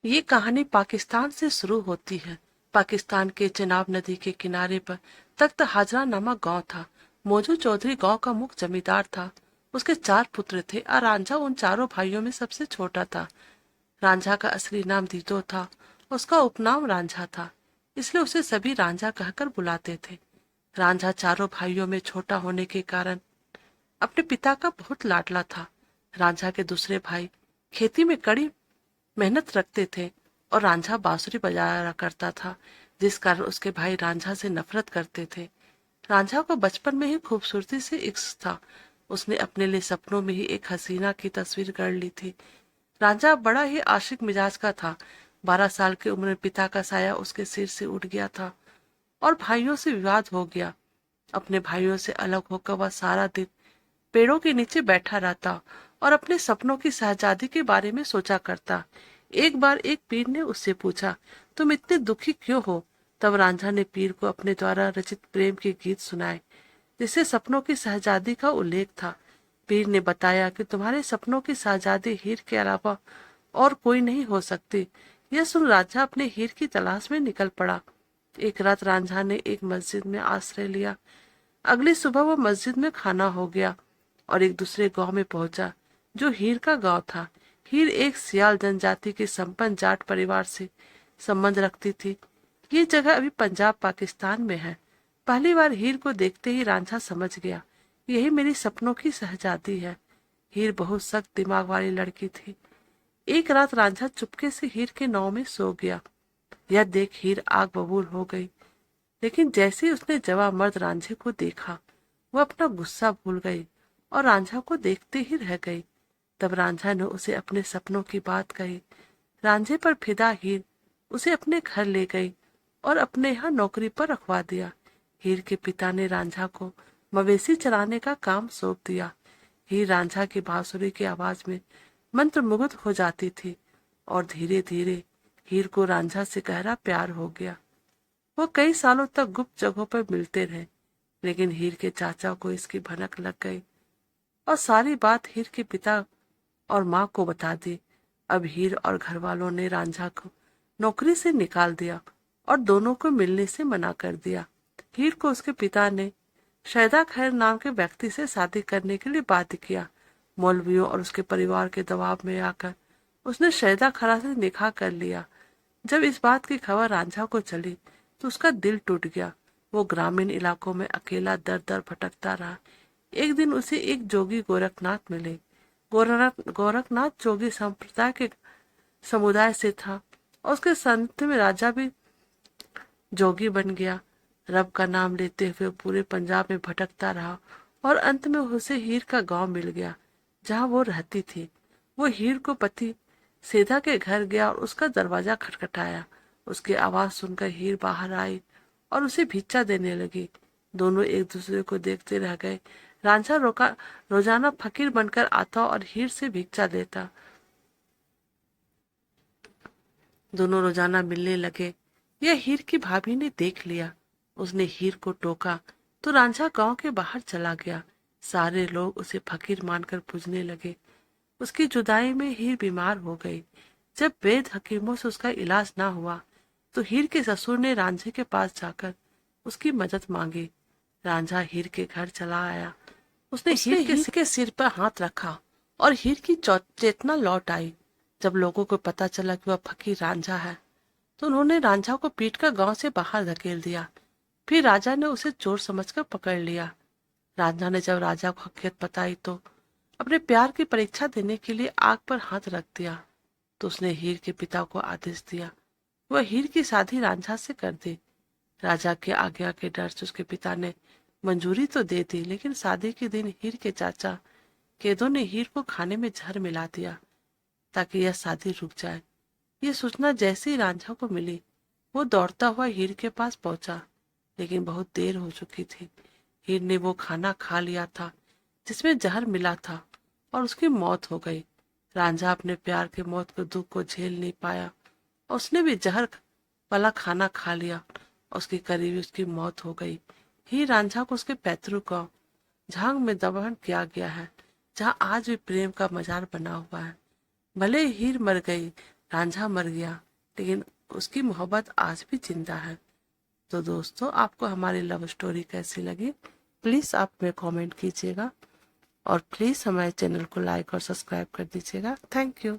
ये कहानी पाकिस्तान से शुरू होती है। पाकिस्तान के चेनाब नदी के किनारे पर तख्त हाजरा नामक गांव था। मौजू चौधरी गांव का मुख्य जमींदार था। उसके 4 पुत्र थे और रांझा उन चारों भाइयों में सबसे छोटा था। रांझा का असली नाम दीदो था। उसका उपनाम रांझा था, इसलिए उसे सभी रांझा कहकर बुलाते थे। रांझा चारों भाइयों में छोटा होने के कारण अपने पिता का बहुत लाडला था। रांझा के दूसरे भाई खेती में कड़ी मेहनत रखते थे और रांझा बांसुरी बजाया करता था, जिस कारण उसके भाई रांझा से नफरत करते थे। रांझा को बचपन में ही खूबसूरती से इश्क था। उसने अपने लिए सपनों में ही एक हसीना की तस्वीर गढ़ ली थी। रांझा बड़ा ही आशिक मिजाज का था। 12 साल की उम्र में पिता का साया उसके सिर से उठ गया था और भाइयों से विवाद हो गया। अपने भाइयों से अलग होकर वह सारा दिन पेड़ों के नीचे बैठा रहता और अपने सपनों की शहजादी के बारे में सोचा करता। एक बार एक पीर ने उससे पूछा, तुम इतने दुखी क्यों हो? तब रांझा ने पीर को अपने द्वारा रचित प्रेम के गीत सुनाए, जिससे सपनों की शहजादी का उल्लेख था। पीर ने बताया कि तुम्हारे सपनों की शहजादी हीर के अलावा और कोई नहीं हो सकती। यह सुन रांझा अपने हीर की तलाश में निकल पड़ा। एक रात रांझा ने एक मस्जिद में आश्रय लिया। अगली सुबह वह मस्जिद में खाना हो गया और एक दूसरे गांव में पहुंचा, जो हीर का गांव था। हीर एक सियाल जनजाति के संपन्न जाट परिवार से संबंध रखती थी। ये जगह अभी पंजाब पाकिस्तान में है। पहली बार हीर को देखते ही रांझा समझ गया, यही मेरी सपनों की शहजादी है। हीर बहुत सख्त दिमाग वाली लड़की थी। एक रात रांझा चुपके से हीर के नाव में सो गया। यह देख हीर आग बबूल हो गई, लेकिन जैसे ही उसने जवां मर्द रांझे को देखा, वह अपना गुस्सा भूल गई और रांझा को देखते ही रह गई। तब रांझा ने उसे अपने सपनों की बात कही। रांझे पर फिदा हीर उसे अपने घर ले गई और अपने यहाँ नौकरी पर रखवा दिया। हीर के पिता ने रांझा को मवेशी चराने का काम सौंप दिया। हीर रांझा की बांसुरी की आवाज में मंत्रमुग्ध हो जाती थी और धीरे धीरे हीर को रांझा से गहरा प्यार हो गया। वो कई सालों तक गुप्त जगहों पर मिलते रहे, लेकिन हीर के चाचा को इसकी भनक लग गई और सारी बात हीर के पिता और माँ को बता दी। अब हीर और घर वालों ने रांझा को नौकरी से निकाल दिया और दोनों को मिलने से मना कर दिया। हीर को उसके पिता ने शैदा खैर नाम के व्यक्ति से शादी करने के लिए बाध्य किया। मौलवियों और उसके परिवार के दबाव में आकर उसने शैदा खरा से निकाह कर लिया। जब इस बात की खबर रांझा को चली तो उसका दिल टूट गया। वो ग्रामीण इलाकों में अकेला दर दर भटकता रहा। एक दिन उसे एक जोगी गोरखनाथ मिले। गोरखनाथ जोगी संप्रदाय के समुदाय से था और उसके संत में राजा भी जोगी बन गया। रब का नाम लेते हुए पूरे पंजाब में भटकता रहा और अंत में उसे हीर का गांव मिल गया, जहां वो रहती थी। वो हीर को पति सेधा के घर गया और उसका दरवाजा खटखटाया। उसकी आवाज सुनकर हीर बाहर आई और उसे भिक्षा देने लगी। दोनों एक दूसरे को देखते रह गए। रांझा रोजाना फकीर बनकर आता और हीर से भिक्षा लेता। दोनों रोजाना मिलने लगे। यह हीर की भाभी ने देख लिया। उसने हीर को टोका तो रांझा गांव के बाहर चला गया। सारे लोग उसे फकीर मानकर पूजने लगे। उसकी जुदाई में हीर बीमार हो गई। जब वैद हकीमों से उसका इलाज ना हुआ तो हीर के ससुर ने रांझे के पास जाकर उसकी मदद मांगी। रांझा हीर के घर चला आया। उसने हीर के सिर पर हाथ रखा और हीर की चेतना लौट आई। जब लोगों को पता चला कि वह फकीर रांझा है तो उन्होंने रांझा को पीटकर गांव से बाहर धकेल दिया। फिर राजा ने उसे चोर समझकर पकड़ लिया। रांझा ने जब राजा को हकीकत बताई तो अपने प्यार की परीक्षा देने के लिए आग पर हाथ रख दिया। तो उसने हीर के पिता को आदेश दिया वह हीर की शादी रांझा से कर दे। राजा के आज्ञा के डर से उसके पिता ने मंजूरी तो दे दी, लेकिन शादी के दिन हीर के चाचा केदो ने हीर को खाने में जहर मिला दिया ताकि यह शादी रुक जाए। ये सूचना जैसे ही रांझा को मिली, वो दौड़ता हुआ हीर के पास पहुंचा, लेकिन बहुत देर हो चुकी थी। हीर ने वो खाना खा लिया था जिसमें जहर मिला था और उसकी मौत हो गई। रांझा अपने प्यार के मौत के दुख को झेल नहीं पाया और उसने भी जहर वाला खाना खा लिया और उसके करीब उसकी मौत हो गई। हीर रांझा को उसके पैतृक गांव झांग में दफन किया गया है, जहाँ आज भी प्रेम का मजार बना हुआ है। भले हीर मर गई रांझा मर गया, लेकिन उसकी मोहब्बत आज भी जिंदा है। तो दोस्तों, आपको हमारी लव स्टोरी कैसी लगी, प्लीज़ आप हमें कमेंट कीजिएगा और प्लीज़ हमारे चैनल को लाइक और सब्सक्राइब कर दीजिएगा। Thank you.